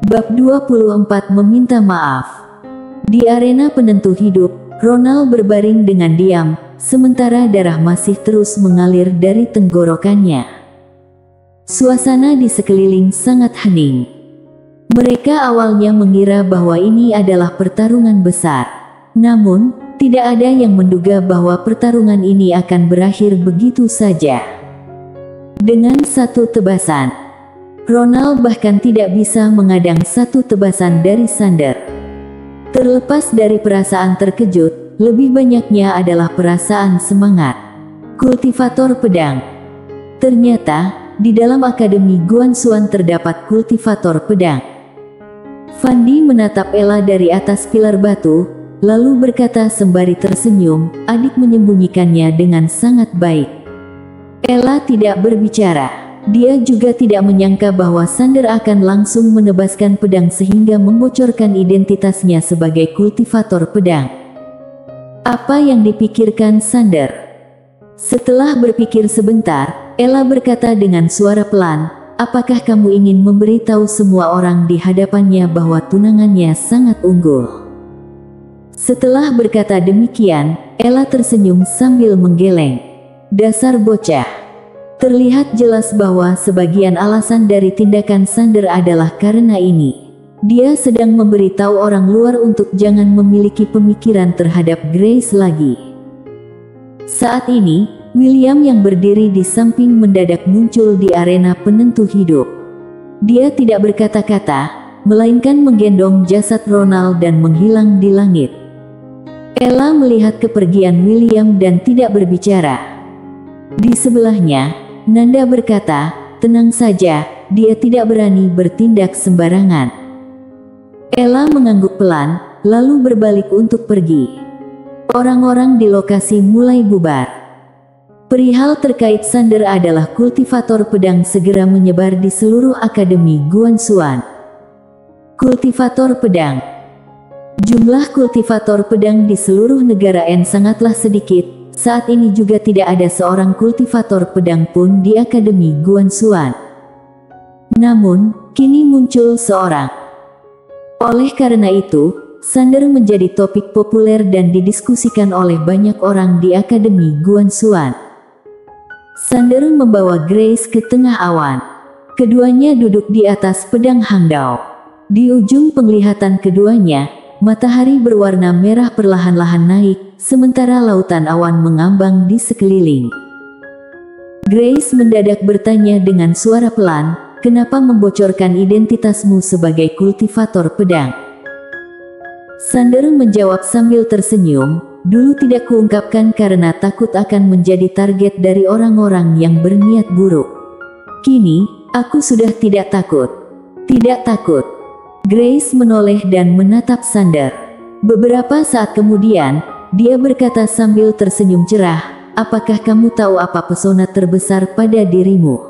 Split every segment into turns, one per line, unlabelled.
Bab 24 Meminta Maaf. Di arena penentu hidup, Ronald berbaring dengan diam, sementara darah masih terus mengalir dari tenggorokannya. Suasana di sekeliling sangat hening. Mereka awalnya mengira bahwa ini adalah pertarungan besar. Namun, tidak ada yang menduga bahwa pertarungan ini akan berakhir begitu saja. Dengan satu tebasan, Ronald bahkan tidak bisa mengadang satu tebasan dari Sander. Terlepas dari perasaan terkejut, lebih banyaknya adalah perasaan semangat. Kultivator pedang. Ternyata, di dalam Akademi Guanxuan terdapat kultivator pedang. Fandi menatap Ella dari atas pilar batu, lalu berkata sembari tersenyum, adik menyembunyikannya dengan sangat baik. Ella tidak berbicara. Dia juga tidak menyangka bahwa Sander akan langsung menebaskan pedang sehingga membocorkan identitasnya sebagai kultivator pedang. Apa yang dipikirkan Sander? Setelah berpikir sebentar, Ella berkata dengan suara pelan, apakah kamu ingin memberitahu semua orang di hadapannya bahwa tunangannya sangat unggul? Setelah berkata demikian, Ella tersenyum sambil menggeleng. Dasar bocah. Terlihat jelas bahwa sebagian alasan dari tindakan Sander adalah karena ini. Dia sedang memberitahu orang luar untuk jangan memiliki pemikiran terhadap Grace lagi. Saat ini, William yang berdiri di samping mendadak muncul di arena penentu hidup. Dia tidak berkata-kata, melainkan menggendong jasad Ronald dan menghilang di langit. Ella melihat kepergian William dan tidak berbicara. Di sebelahnya, Nanda berkata, tenang saja, dia tidak berani bertindak sembarangan. Ella mengangguk pelan, lalu berbalik untuk pergi. Orang-orang di lokasi mulai bubar. Perihal terkait Sander adalah kultivator pedang segera menyebar di seluruh Akademi Guanxuan. Kultivator pedang. Jumlah kultivator pedang di seluruh negara N sangatlah sedikit. Saat ini juga tidak ada seorang kultivator pedang pun di Akademi Guanxuan. Namun, kini muncul seorang. Oleh karena itu, Sander menjadi topik populer dan didiskusikan oleh banyak orang di Akademi Guanxuan. Sander membawa Grace ke tengah awan. Keduanya duduk di atas pedang Hangdao. Di ujung penglihatan keduanya, matahari berwarna merah perlahan-lahan naik, sementara lautan awan mengambang di sekeliling. Grace mendadak bertanya dengan suara pelan, kenapa membocorkan identitasmu sebagai kultivator pedang? Sander menjawab sambil tersenyum, dulu tidak kuungkapkan karena takut akan menjadi target dari orang-orang yang berniat buruk. Kini, aku sudah tidak takut. Tidak takut. Grace menoleh dan menatap Sander. Beberapa saat kemudian, dia berkata sambil tersenyum cerah, apakah kamu tahu apa pesona terbesar pada dirimu?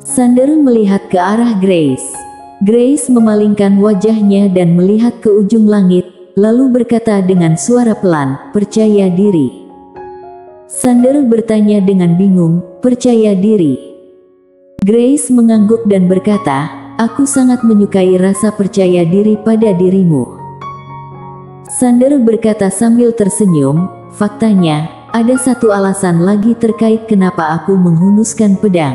Sander melihat ke arah Grace. Grace memalingkan wajahnya dan melihat ke ujung langit, lalu berkata dengan suara pelan, percaya diri. Sander bertanya dengan bingung, percaya diri? Grace mengangguk dan berkata, aku sangat menyukai rasa percaya diri pada dirimu. Sander berkata sambil tersenyum, faktanya, ada satu alasan lagi terkait kenapa aku menghunuskan pedang.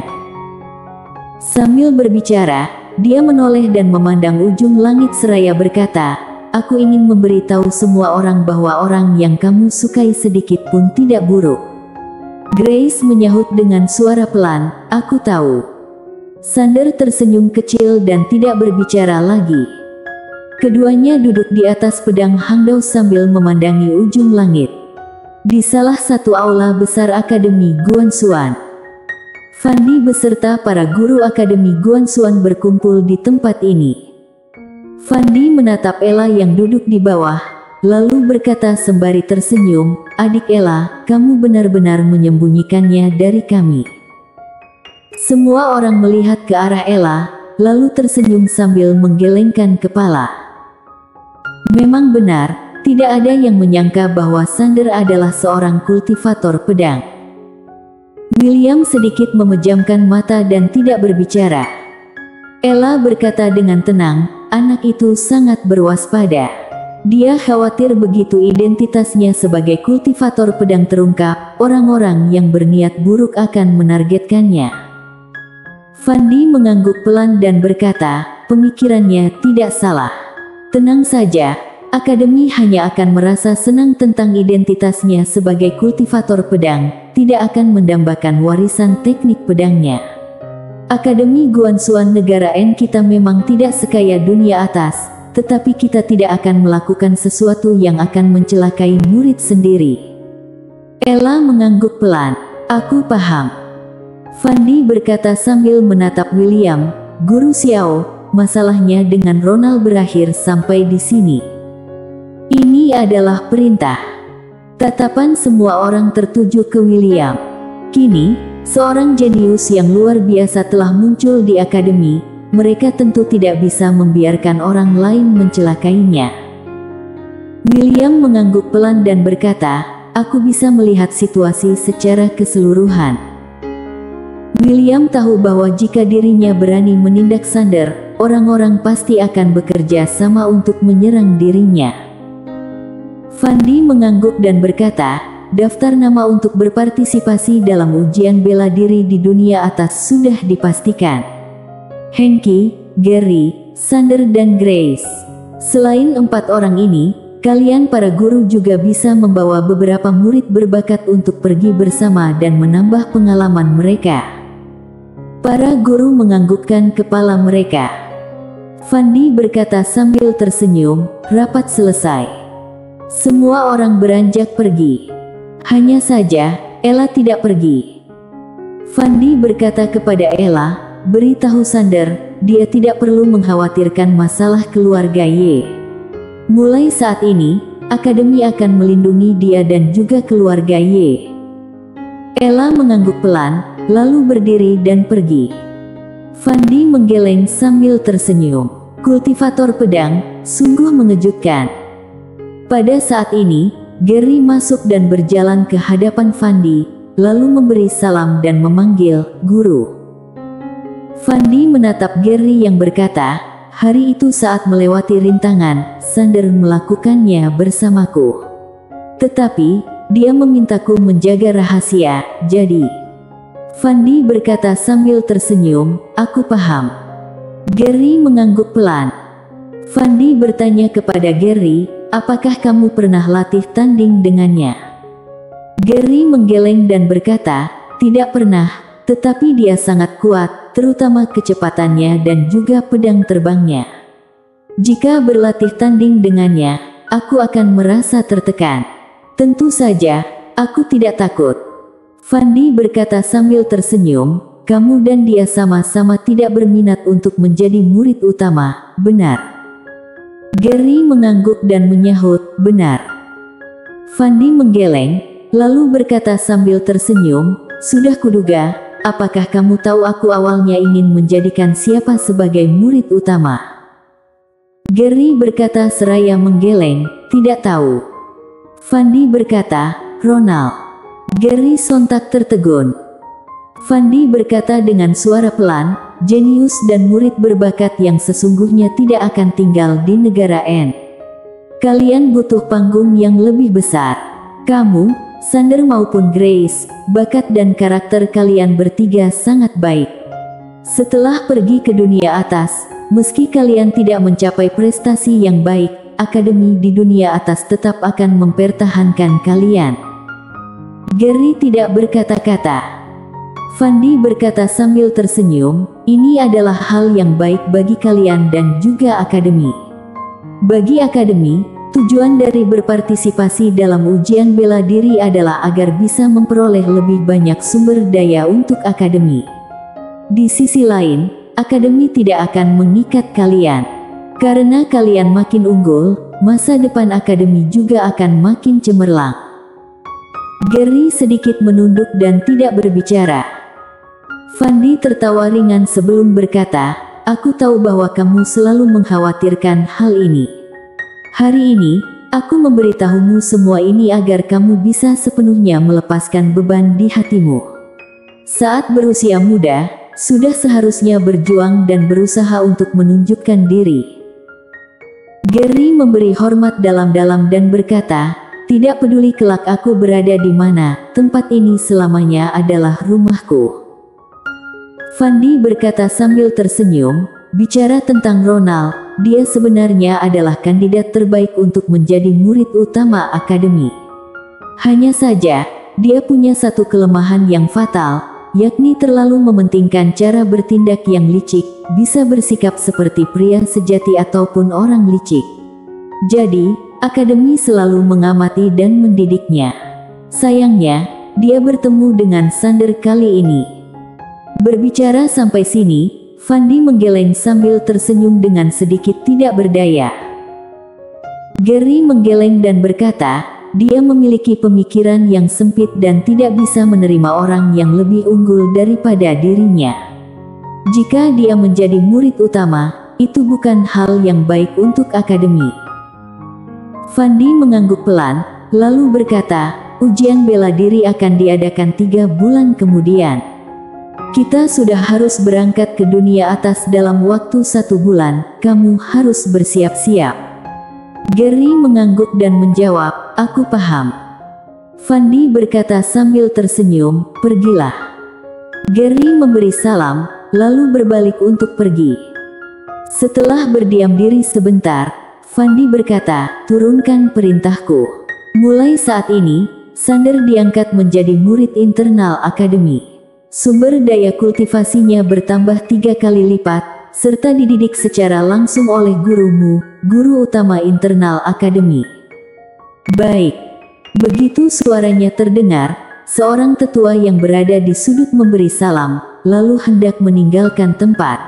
Sambil berbicara, dia menoleh dan memandang ujung langit seraya berkata, aku ingin memberitahu semua orang bahwa orang yang kamu sukai sedikit pun tidak buruk. Grace menyahut dengan suara pelan, aku tahu. Sander tersenyum kecil dan tidak berbicara lagi. Keduanya duduk di atas pedang Hangdao sambil memandangi ujung langit. Di salah satu aula besar Akademi Guanxuan. Fandi beserta para guru Akademi Guanxuan berkumpul di tempat ini. Fandi menatap Ella yang duduk di bawah, lalu berkata sembari tersenyum, adik Ella, kamu benar-benar menyembunyikannya dari kami. Semua orang melihat ke arah Ella, lalu tersenyum sambil menggelengkan kepala. Memang benar, tidak ada yang menyangka bahwa Sander adalah seorang kultivator pedang. William sedikit memejamkan mata dan tidak berbicara. Ella berkata dengan tenang, anak itu sangat berwaspada. Dia khawatir begitu identitasnya sebagai kultivator pedang terungkap, orang-orang yang berniat buruk akan menargetkannya. Fandi mengangguk pelan dan berkata, pemikirannya tidak salah. Tenang saja, Akademi hanya akan merasa senang tentang identitasnya sebagai kultivator pedang, tidak akan mendambakan warisan teknik pedangnya. Akademi Guansuan negara N kita memang tidak sekaya dunia atas, tetapi kita tidak akan melakukan sesuatu yang akan mencelakai murid sendiri. Ella mengangguk pelan. Aku paham. Fandi berkata sambil menatap William, Guru Xiao, masalahnya dengan Ronald berakhir sampai di sini. Ini adalah perintah. Tatapan semua orang tertuju ke William. Kini, seorang jenius yang luar biasa telah muncul di akademi. Mereka tentu tidak bisa membiarkan orang lain mencelakainya. William mengangguk pelan dan berkata, aku bisa melihat situasi secara keseluruhan. William tahu bahwa jika dirinya berani menindak Sander, orang-orang pasti akan bekerja sama untuk menyerang dirinya. Fandi mengangguk dan berkata, daftar nama untuk berpartisipasi dalam ujian bela diri di dunia atas sudah dipastikan. Henki, Gary, Sander dan Grace. Selain 4 orang ini, kalian para guru juga bisa membawa beberapa murid berbakat untuk pergi bersama dan menambah pengalaman mereka. Para guru menganggukkan kepala mereka. Fandi berkata sambil tersenyum, rapat selesai. Semua orang beranjak pergi. Hanya saja, Ella tidak pergi. Fandi berkata kepada Ella, beritahu Sander, dia tidak perlu mengkhawatirkan masalah keluarga Ye. Mulai saat ini, Akademi akan melindungi dia dan juga keluarga Ye. Ella mengangguk pelan, lalu berdiri dan pergi. Fandi menggeleng sambil tersenyum. Kultivator pedang, sungguh mengejutkan. Pada saat ini, Gary masuk dan berjalan ke hadapan Fandi, lalu memberi salam dan memanggil, Guru. Fandi menatap Gary yang berkata, hari itu saat melewati rintangan, Sander melakukannya bersamaku. Tetapi, dia memintaku menjaga rahasia, jadi. Fandi berkata sambil tersenyum, aku paham. Gary mengangguk pelan. Fandi bertanya kepada Gary, apakah kamu pernah latih tanding dengannya? Gary menggeleng dan berkata, tidak pernah, tetapi dia sangat kuat, terutama kecepatannya dan juga pedang terbangnya. Jika berlatih tanding dengannya, aku akan merasa tertekan. Tentu saja, aku tidak takut. Fandi berkata sambil tersenyum, kamu dan dia sama-sama tidak berminat untuk menjadi murid utama, benar? Gary mengangguk dan menyahut, benar. Fandi menggeleng, lalu berkata sambil tersenyum, sudah kuduga, apakah kamu tahu aku awalnya ingin menjadikan siapa sebagai murid utama? Gary berkata seraya menggeleng, tidak tahu. Fandi berkata, Ronald. Gary sontak tertegun. Fandi berkata dengan suara pelan, jenius dan murid berbakat yang sesungguhnya tidak akan tinggal di negara N. Kalian butuh panggung yang lebih besar. Kamu, Sander maupun Grace, bakat dan karakter kalian bertiga sangat baik. Setelah pergi ke dunia atas, meski kalian tidak mencapai prestasi yang baik, akademi di dunia atas tetap akan mempertahankan kalian. Gary tidak berkata-kata. Fandi berkata sambil tersenyum, ini adalah hal yang baik bagi kalian dan juga akademi. Bagi akademi, tujuan dari berpartisipasi dalam ujian bela diri adalah agar bisa memperoleh lebih banyak sumber daya untuk akademi. Di sisi lain, akademi tidak akan mengikat kalian. Karena kalian makin unggul, masa depan akademi juga akan makin cemerlang. Gary sedikit menunduk dan tidak berbicara. Fandi tertawa ringan sebelum berkata, aku tahu bahwa kamu selalu mengkhawatirkan hal ini. Hari ini, aku memberitahumu semua ini agar kamu bisa sepenuhnya melepaskan beban di hatimu. Saat berusia muda, sudah seharusnya berjuang dan berusaha untuk menunjukkan diri. Gary memberi hormat dalam-dalam dan berkata, tidak peduli kelak aku berada di mana, tempat ini selamanya adalah rumahku. Fandi berkata sambil tersenyum, bicara tentang Ronald, dia sebenarnya adalah kandidat terbaik untuk menjadi murid utama akademi. Hanya saja, dia punya satu kelemahan yang fatal, yakni terlalu mementingkan cara bertindak yang licik, bisa bersikap seperti pria sejati ataupun orang licik. Jadi, akademi selalu mengamati dan mendidiknya. Sayangnya, dia bertemu dengan Sander kali ini. Berbicara sampai sini, Fandi menggeleng sambil tersenyum dengan sedikit tidak berdaya. Gary menggeleng dan berkata, dia memiliki pemikiran yang sempit dan tidak bisa menerima orang yang lebih unggul daripada dirinya. Jika dia menjadi murid utama, itu bukan hal yang baik untuk akademi. Fandi mengangguk pelan, lalu berkata, ujian bela diri akan diadakan 3 bulan kemudian. Kita sudah harus berangkat ke dunia atas dalam waktu 1 bulan, kamu harus bersiap-siap. Gary mengangguk dan menjawab, aku paham. Fandi berkata sambil tersenyum, pergilah. Gary memberi salam, lalu berbalik untuk pergi. Setelah berdiam diri sebentar, Fandi berkata, turunkan perintahku. Mulai saat ini, Sander diangkat menjadi murid internal akademi. Sumber daya kultivasinya bertambah 3 kali lipat, serta dididik secara langsung oleh gurumu, guru utama internal akademi. Baik. Begitu suaranya terdengar, seorang tetua yang berada di sudut memberi salam, lalu hendak meninggalkan tempat.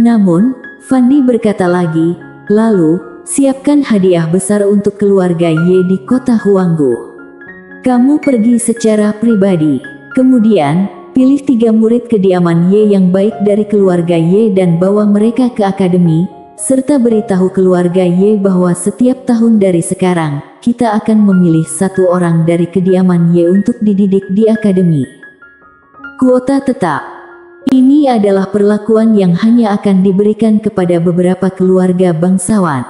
Namun, Fandi berkata lagi, lalu, siapkan hadiah besar untuk keluarga Ye di kota Huanggu. Kamu pergi secara pribadi. Kemudian, pilih 3 murid kediaman Ye yang baik dari keluarga Ye dan bawa mereka ke akademi, serta beritahu keluarga Ye bahwa setiap tahun dari sekarang, kita akan memilih 1 orang dari kediaman Ye untuk dididik di akademi. Kuota tetap. Ini adalah perlakuan yang hanya akan diberikan kepada beberapa keluarga bangsawan.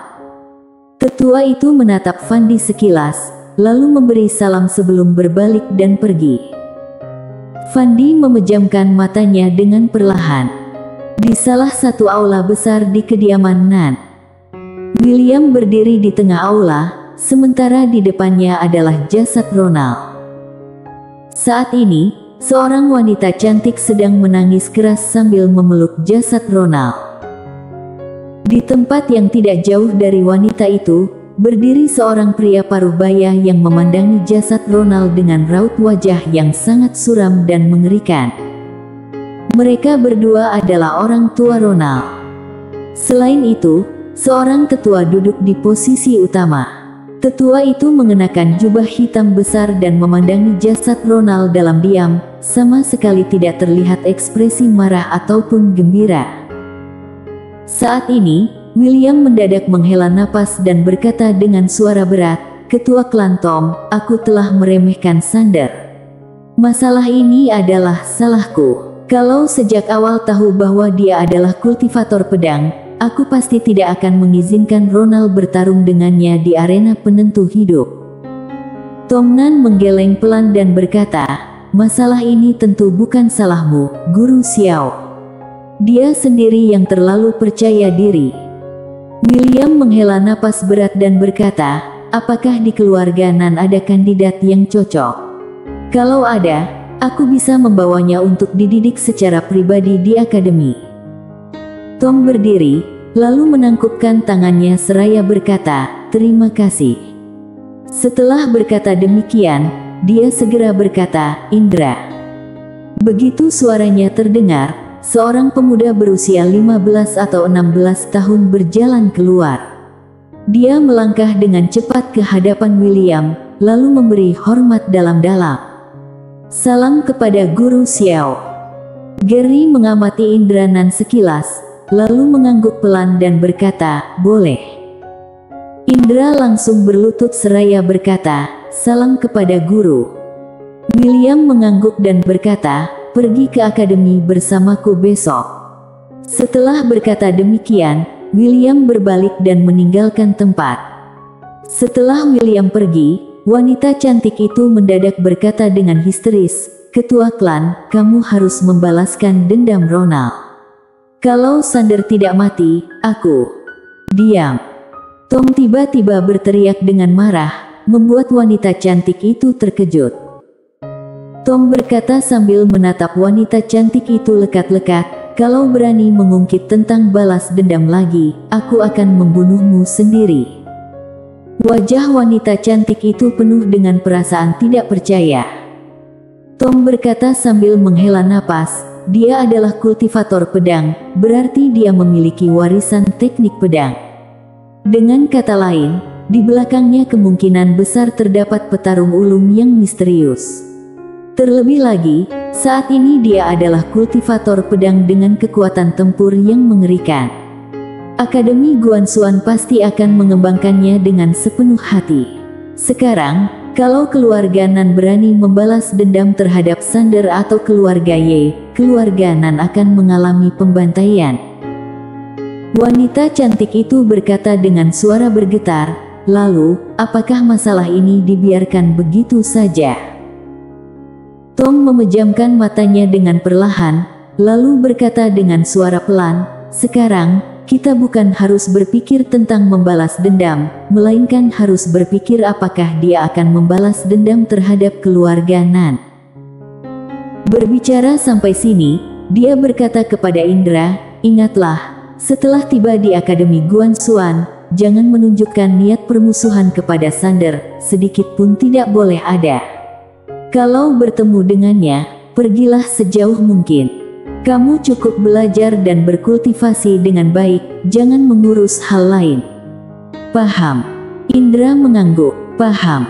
Tetua itu menatap Fandi sekilas, lalu memberi salam sebelum berbalik dan pergi. Fandi memejamkan matanya dengan perlahan. Di salah satu aula besar di kediaman Nan, William berdiri di tengah aula, sementara di depannya adalah jasad Ronald. Saat ini, seorang wanita cantik sedang menangis keras sambil memeluk jasad Ronald. Di tempat yang tidak jauh dari wanita itu, berdiri seorang pria parubaya yang memandangi jasad Ronald dengan raut wajah yang sangat suram dan mengerikan. Mereka berdua adalah orang tua Ronald. Selain itu, seorang tetua duduk di posisi utama. Tetua itu mengenakan jubah hitam besar dan memandangi jasad Ronald dalam diam, sama sekali tidak terlihat ekspresi marah ataupun gembira. Saat ini, William mendadak menghela napas dan berkata dengan suara berat, Ketua klan Tom, aku telah meremehkan Sander. Masalah ini adalah salahku. Kalau sejak awal tahu bahwa dia adalah kultivator pedang, aku pasti tidak akan mengizinkan Ronald bertarung dengannya di arena penentu hidup. Tom Nan menggeleng pelan dan berkata, masalah ini tentu bukan salahmu, Guru Xiao. Dia sendiri yang terlalu percaya diri. William menghela napas berat dan berkata, apakah di keluarga Nan ada kandidat yang cocok? Kalau ada, aku bisa membawanya untuk dididik secara pribadi di akademi. Tom berdiri, lalu menangkupkan tangannya seraya berkata, terima kasih. Setelah berkata demikian, dia segera berkata, Indra. Begitu suaranya terdengar, seorang pemuda berusia 15 atau 16 tahun berjalan keluar. Dia melangkah dengan cepat ke hadapan William, lalu memberi hormat dalam-dalam. Salam kepada Guru Xiao. Gary mengamati Indra Nan sekilas, lalu mengangguk pelan dan berkata, boleh. Indra langsung berlutut seraya berkata, salam kepada Guru. William mengangguk dan berkata, pergi ke akademi bersamaku besok." Setelah berkata demikian, William berbalik dan meninggalkan tempat. Setelah William pergi, wanita cantik itu mendadak berkata dengan histeris, "Ketua klan, kamu harus membalaskan dendam Ronald. Kalau Sander tidak mati, aku..." "Diam!" Tom tiba-tiba berteriak dengan marah, membuat wanita cantik itu terkejut. Tom berkata sambil menatap wanita cantik itu lekat-lekat, "Kalau berani mengungkit tentang balas dendam lagi, aku akan membunuhmu sendiri." Wajah wanita cantik itu penuh dengan perasaan tidak percaya. Tom berkata sambil menghela napas, "Dia adalah kultivator pedang, berarti dia memiliki warisan teknik pedang. Dengan kata lain, di belakangnya kemungkinan besar terdapat petarung ulung yang misterius. Terlebih lagi, saat ini dia adalah kultivator pedang dengan kekuatan tempur yang mengerikan. Akademi Guanxuan pasti akan mengembangkannya dengan sepenuh hati. Sekarang, kalau keluarga Nan berani membalas dendam terhadap Sander atau keluarga Ye, keluarga Nan akan mengalami pembantaian." Wanita cantik itu berkata dengan suara bergetar, "Lalu, apakah masalah ini dibiarkan begitu saja?" Tom memejamkan matanya dengan perlahan, lalu berkata dengan suara pelan, "Sekarang, kita bukan harus berpikir tentang membalas dendam, melainkan harus berpikir apakah dia akan membalas dendam terhadap keluarga Nan." Berbicara sampai sini, dia berkata kepada Indra, "Ingatlah, setelah tiba di Akademi Guanxuan, jangan menunjukkan niat permusuhan kepada Sander, sedikit pun tidak boleh ada. Kalau bertemu dengannya, pergilah sejauh mungkin. Kamu cukup belajar dan berkultivasi dengan baik, jangan mengurus hal lain." "Paham." Indra mengangguk. "Paham."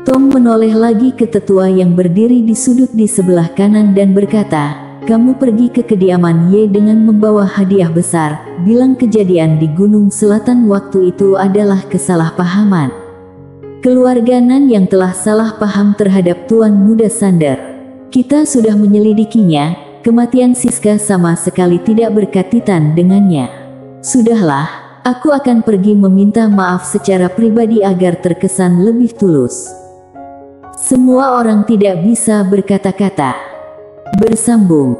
Tom menoleh lagi ke tetua yang berdiri di sudut di sebelah kanan dan berkata, "Kamu pergi ke kediaman Ye dengan membawa hadiah besar, bilang kejadian di Gunung Selatan waktu itu adalah kesalahpahaman. Keluarga Nan yang telah salah paham terhadap Tuan Muda Sander. Kita sudah menyelidikinya, kematian Siska sama sekali tidak berkaitan dengannya. Sudahlah, aku akan pergi meminta maaf secara pribadi agar terkesan lebih tulus." Semua orang tidak bisa berkata-kata. Bersambung.